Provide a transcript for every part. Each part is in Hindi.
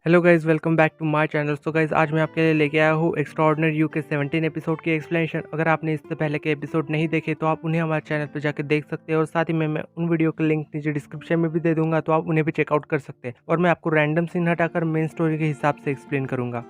Hello guys, welcome back to my channel. तो गाइज आज मैं आपके लिए लेके आया हूँ एक्स्ट्राऑर्डिनरी यू के 17 एपिसोड की एक्सप्लेनेशन। अगर आपने इससे पहले के एपिसोड नहीं देखे तो आप उन्हें हमारे चैनल पर जाकर देख सकते हैं और साथ ही में मैं उन वीडियो का लिंक नीचे डिस्क्रिप्शन में भी दे दूंगा, तो आप उन्हें भी चेकआउट कर सकते हैं। और मैं आपको रैंडम सीन हटाकर मेन स्टोरी के हिसाब से एक्सप्लेन करूंगा।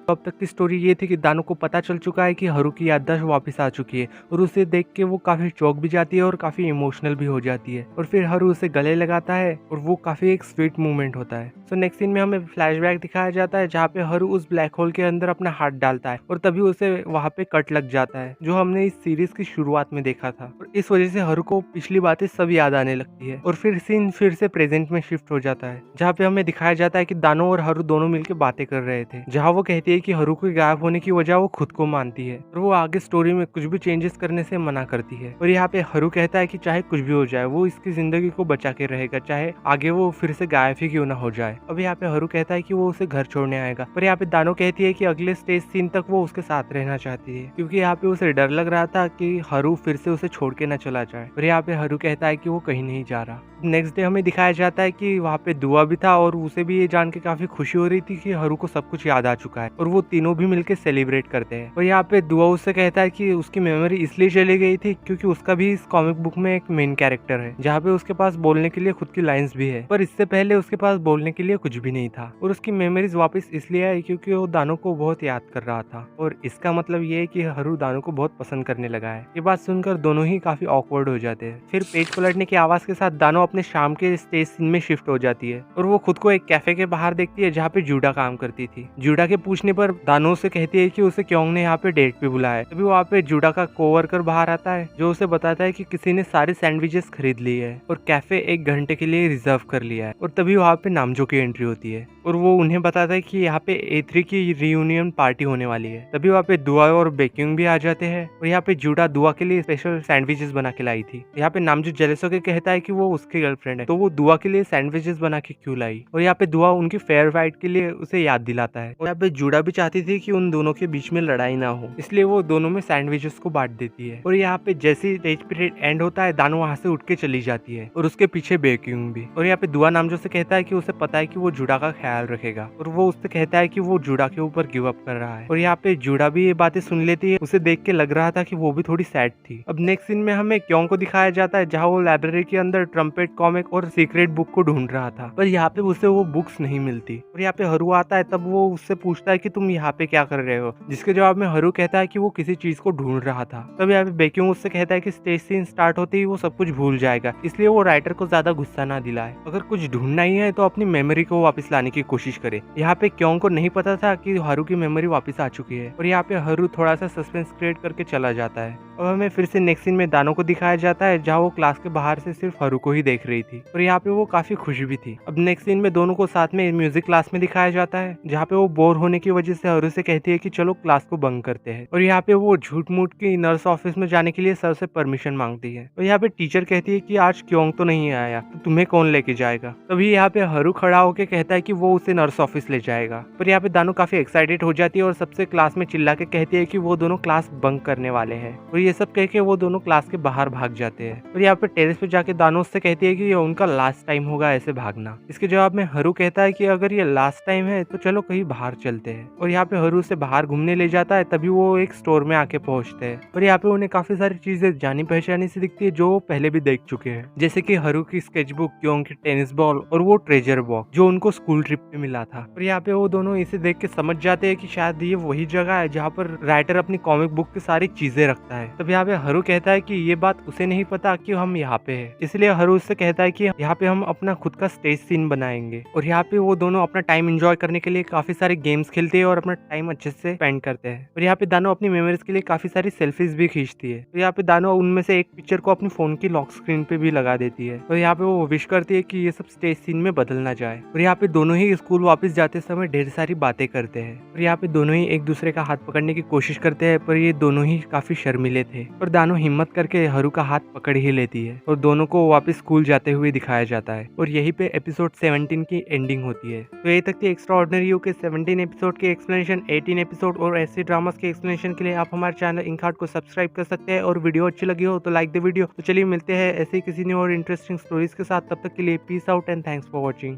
तो अब तक की स्टोरी ये थी कि दानो को पता चल चुका है कि हरू की याददाश्त वापस आ चुकी है और उसे देख के वो काफी चौंक भी जाती है और काफी इमोशनल भी हो जाती है। और फिर हरू उसे गले लगाता है और वो काफी एक स्वीट मूवमेंट होता है। सो नेक्स्ट सीन में हमें फ्लैशबैक दिखाया जाता है जहाँ पे हरू उस ब्लैक होल के अंदर अपना हाथ डालता है और तभी उसे वहाँ पे कट लग जाता है, जो हमने इस सीरीज की शुरुआत में देखा था। और इस वजह से हरू को पिछली बातें सब याद आने लगती है और फिर सीन फिर से प्रेजेंट में शिफ्ट हो जाता है, जहाँ पे हमें दिखाया जाता है कि दानो और हरू दोनों मिलकर बातें कर रहे थे, जहाँ वो कहती है कि हरू के गायब होने की वजह वो खुद को मानती है और वो आगे स्टोरी में कुछ भी चेंजेस करने से मना करती है। और यहाँ पे हरू कहता है कि चाहे कुछ भी हो जाए वो इसकी जिंदगी को बचा के रहेगा, चाहे आगे वो फिर से गायब ही क्यों ना हो जाए। अब यहाँ पे हरू कहता है कि वो उसे घर छोड़ने आएगा, पर यहाँ पे दानो कहती है कि अगले स्टेज सीन तक वो उसके साथ रहना चाहती है, क्योंकि यहाँ पे उसे डर लग रहा था कि हरू फिर से उसे छोड़ के न चला जाए। और यहाँ पे हरू कहता है कि वो कहीं नहीं जा रहा। नेक्स्ट डे हमें दिखाया जाता है कि वहाँ पे दुआ भी था और उसे भी ये जान के काफी खुशी हो रही थी कि हरू को सब कुछ याद आ चुका है और वो तीनों भी मिलकर सेलिब्रेट करते हैं। और यहाँ पे दुआ उससे कहता है कि उसकी मेमोरी इसलिए चली गई थी क्योंकि उसका भी इस कॉमिक बुक में एक मेन कैरेक्टर है, जहाँ पे उसके पास बोलने के लिए खुद की लाइंस भी है, पर इससे पहले उसके पास बोलने के लिए कुछ भी नहीं था। और उसकी मेमोरीज वापस इसलिए आई क्योंकि वो दानो को बहुत याद कर रहा था। और इसका मतलब ये है कि हरू दानो को बहुत पसंद करने लगा है। ये बात सुनकर दोनों ही काफी ऑकवर्ड हो जाते हैं। फिर पेज पलटने की आवाज के साथ दानो अपने शाम के स्टेज सीन में शिफ्ट हो जाती है और वो खुद को एक कैफे के बाहर देखती है जहाँ पे जूडा काम करती थी। जूडा के पूछने पर दानो से कहती है कि उसे क्योंग ने यहाँ पे डेट पे बुलाया है। तभी वहाँ पे जूडा का कोवर्कर बाहर आता है जो उसे बताता है कि किसी ने सारे सैंडविचेस खरीद लिए है और कैफे 1 घंटे के लिए रिजर्व कर लिया है। और तभी वहाँ पे नामजो की एंट्री होती है और वो उन्हें बताता है कि यहाँ पे A3 की रियूनियन पार्टी होने वाली है। तभी वहाँ पे दुआ और बेक्यूंग भी आ जाते हैं और यहाँ पे जूडा दुआ के लिए स्पेशल सैंडविचेस बना के लाई थी। यहाँ पे नामजो जेलस होके कहता है कि वो उसकी गर्लफ्रेंड है, तो वो दुआ के लिए सैंडविचेस बना के क्यों लाई। और यहाँ पे दुआ उनकी फेयर फाइट के लिए उसे याद दिलाता है। और यहाँ पे जूडा भी चाहती थी कि उन दोनों के बीच में लड़ाई ना हो, इसलिए वो दोनों में सैंडविचेस को बांट देती है। और यहाँ पे जैसे स्टेज पीरियड एंड होता है दानो वहाँ से उठ के चली जाती है और उसके पीछे बेक्यूंग भी। और यहाँ पे दुआ नामजो से कहता है कि उसे पता है कि वो जूडा का ख्याल रखेगा और वो उससे कहता है कि वो जूडा के ऊपर गिव अप कर रहा है। और यहाँ पे जूडा भी ये बातें सुन लेती है। उसे देख के लग रहा था कि वो भी थोड़ी सैड थी। अब नेक्स्ट सीन में हमें क्योंग को दिखाया जाता है जहाँ वो लाइब्रेरी के अंदर ट्रम्पेट कॉमिक और सीक्रेट बुक को ढूंढ रहा था, पर यहाँ पे उसे वो बुक्स नहीं मिलती। और यहाँ पे हरू आता है, तब वो उससे पूछता है कि तुम यहाँ पे क्या कर रहे हो, जिसके जवाब में हरू कहता है कि वो किसी चीज को ढूंढ रहा था। तब यहाँ पे बेक्यूंग उससे कहता है कि स्टेज सीन स्टार्ट होते ही वो सब कुछ भूल जाएगा, इसलिए वो राइटर को ज्यादा गुस्सा ना दिलाए। अगर कुछ ढूंढना ही है तो अपनी मेमोरी को वापस लाने की कोशिश करे। यहाँ पे क्यों को नहीं पता था कि हरू की मेमोरी वापस आ चुकी है और यहाँ पे हरू थोड़ा सा सस्पेंस क्रिएट करके चला जाता है। अब हमें फिर से नेक्स्ट सीन में दानो को दिखाया जाता है जहाँ वो क्लास के बाहर से सिर्फ हरू को ही देख रही थी और यहाँ पे वो काफी खुश भी थी। अब नेक्स्ट सीन में दोनों को साथ में म्यूजिक क्लास में दिखाया जाता है जहाँ पे वो बोर होने की वजह से हरू से कहती है कि चलो क्लास को बंक करते हैं। और यहाँ पे वो झूठ मूठ की नर्स ऑफिस में जाने के लिए सर से परमिशन मांगती है और यहाँ पे टीचर कहती है कि आज क्यों तो नहीं आया, तो तुम्हें कौन लेके जाएगा। तभी यहाँ पे हरू खड़ा होके कहता है कि वो उसे नर्स ऑफिस ले जाएगा। पर यहाँ पे दानो काफी एक्साइटेड हो जाती है और सबसे क्लास में चिल्ला के कहती है कि वो दोनों क्लास बंक करने वाले हैं। और ये सब कह के वो दोनों क्लास के बाहर भाग जाते हैं। और यहाँ पे टेरेस पे जाके दानो से कहती है कि ये उनका लास्ट टाइम होगा ऐसे भागना। इसके जवाब में हरू कहता है कि अगर ये लास्ट टाइम है तो चलो कहीं बाहर चलते हैं। और यहाँ पे हरू से बाहर घूमने ले जाता है। तभी वो एक स्टोर में आके पहुंचते हैं और यहाँ पे उन्हें काफी सारी चीजें जानी पहचानी सी दिखती है जो वो पहले भी देख चुके हैं, जैसे कि हरू की स्केचबुक, क्यों की टेनिस बॉल और वो ट्रेजर बॉक्स जो उनको स्कूल ट्रिप पे मिला था। और यहाँ पे वो दोनों इसे देख के समझ जाते हैं कि शायद ये वही जगह है जहाँ पर राइटर अपनी कॉमिक बुक की सारी चीजें रखता है। तब यहाँ पे हरू कहता है कि ये बात उसे नहीं पता कि हम यहाँ पे हैं, इसलिए हरू उससे कहता है कि यहाँ पे हम अपना खुद का स्टेज सीन बनाएंगे। और यहाँ पे वो दोनों अपना टाइम एंजॉय करने के लिए काफी सारे गेम्स खेलते हैं और अपना टाइम अच्छे से स्पेंड करते हैं। और यहाँ पे दानो अपनी मेमोरीज के लिए काफी सारी सेल्फीज भी खींचती है। तो यहाँ पे दानो उनमें से एक पिक्चर को अपनी फोन की लॉक स्क्रीन पे भी लगा देती है और यहाँ पे वो विश करती है कि ये सब स्टेज सीन में बदल ना जाए। और यहाँ पे दोनों ही स्कूल वापस जाते समय ढेर सारी बातें करते हैं और यहाँ पे दोनों ही एक दूसरे का हाथ पकड़ने की कोशिश करते हैं, पर ये दोनों ही काफी शर्मिले थे। और दानो हिम्मत करके हरू का हाथ पकड़ ही लेती है और दोनों को वापस स्कूल जाते हुए दिखाया जाता है। और यही पे एपिसोड 17 की एंडिंग होती है। तो यही तक थी एक्स्ट्राऑर्डिनरी यू के 17 एपिसोड की एक्सप्लेनेशन। 18 एपिसोड और ऐसे ड्रामास के एक्सप्लेनेशन के लिए आप हमारे चैनल इंकहार्ट को सब्सक्राइब कर सकते हैं और वीडियो अच्छी लगी हो तो लाइक द वीडियो। तो चलिए मिलते हैं ऐसे ही किसी ने और इंटरेस्टिंग स्टोरीज के साथ। तब तक के लिए peace out and thanks for watching.